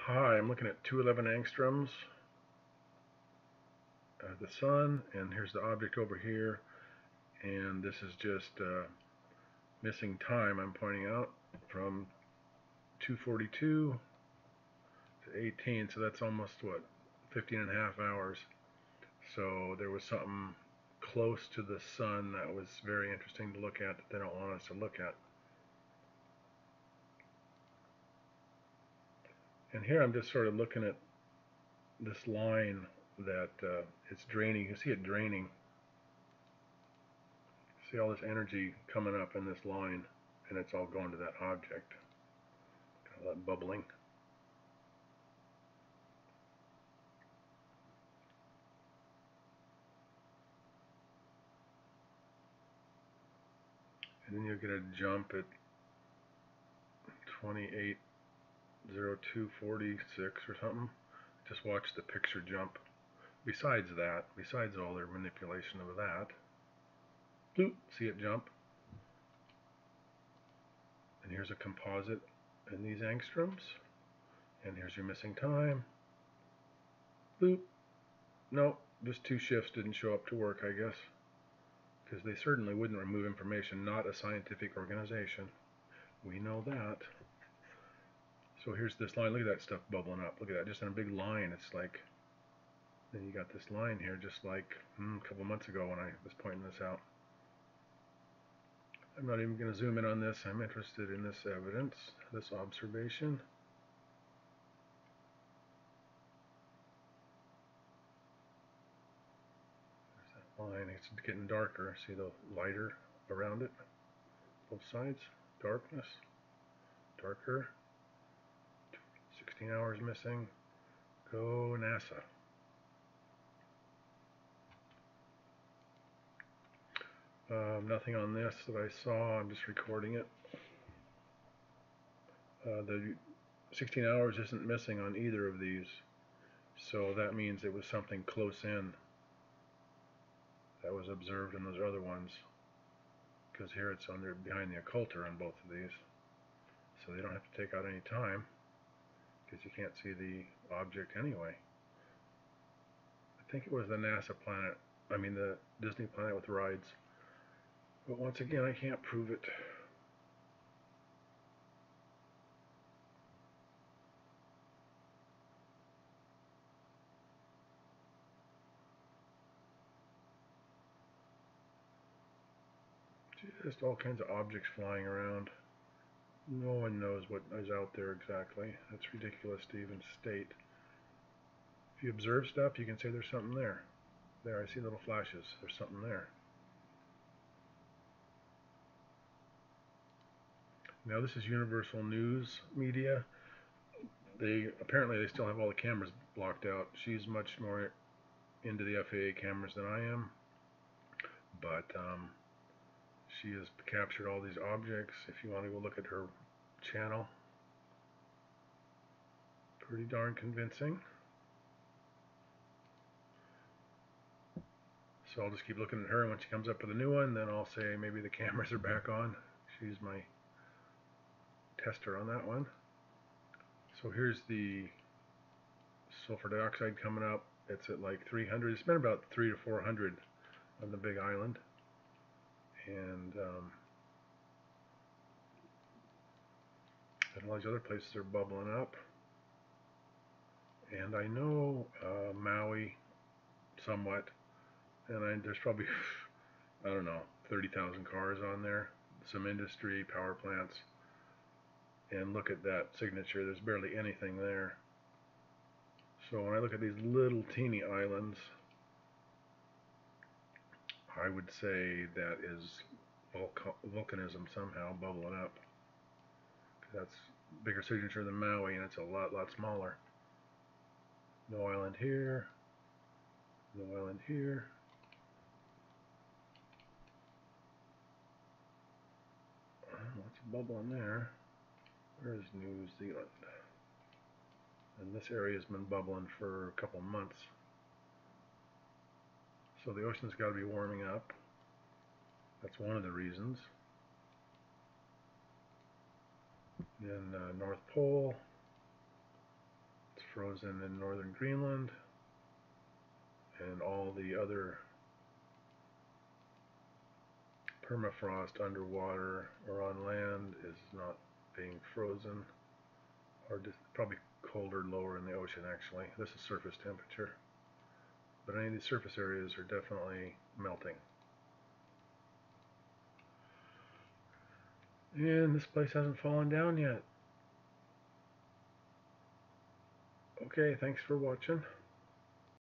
Hi, I'm looking at 211 angstroms at the sun, and here's the object over here, and this is just missing time I'm pointing out from 242 to 18, so that's almost, what, 15 and a half hours. So there was something close to the sun that was very interesting to look at that they don't want us to look at. And here I'm just sort of looking at this line that it's draining. You see it draining. See all this energy coming up in this line, and it's all going to that object. All that bubbling. And then you'll get a jump at 280246 or something. Just watch the picture jump. Besides all their manipulation of that, bloop, see it jump. And here's a composite in these angstroms. And here's your missing time. Bloop. No, just two shifts didn't show up to work, I guess. Because they certainly wouldn't remove information, not a scientific organization. We know that. So here's this line. Look at that stuff bubbling up. Look at that, just in a big line. It's like, then you got this line here, just like a couple months ago when I was pointing this out. I'm not even going to zoom in on this. I'm interested in this evidence, this observation. There's that line. It's getting darker. See the lighter around it? Both sides. Darkness. Darker. 16 hours missing. Go NASA. Nothing on this that I saw. I'm just recording it. The 16 hours isn't missing on either of these, so that means it was something close in that was observed in those other ones, because here it's under behind the occulter on both of these, so they don't have to take out any time because you can't see the object anyway. I think it was the NASA planet, I mean the Disney planet with rides, but once again I can't prove it. Just all kinds of objects flying around. No one knows what is out there exactly. That's ridiculous to even state. If you observe stuff, you can say there's something there. There, I see little flashes. There's something there. Now this is Universal News Media. Apparently they still have all the cameras blocked out. She's much more into the FAA cameras than I am, but she has captured all these objects. If you want to go look at her channel, pretty darn convincing. So I'll just keep looking at her, and when she comes up with a new one, then I'll say maybe the cameras are back on. She's my tester on that one. So here's the sulfur dioxide coming up. It's at like 300. It's been about 300 to 400 on the big island. And all these other places are bubbling up. And I know Maui somewhat. And there's probably, I don't know, 30,000 cars on there. Some industry, power plants. And look at that signature. There's barely anything there. So when I look at these little teeny islands, I would say that is volcanism somehow bubbling up. That's bigger signature than Maui, and it's a lot smaller. No island here. No island here. What's bubbling there? Where's New Zealand? And this area has been bubbling for a couple months. So the ocean's got to be warming up. That's one of the reasons. Then North Pole. frozen in northern Greenland, and all the other permafrost underwater or on land is not being frozen, or just probably colder lower in the ocean actually. This is surface temperature, but any of these surface areas are definitely melting. And this place hasn't fallen down yet. Okay, thanks for watching.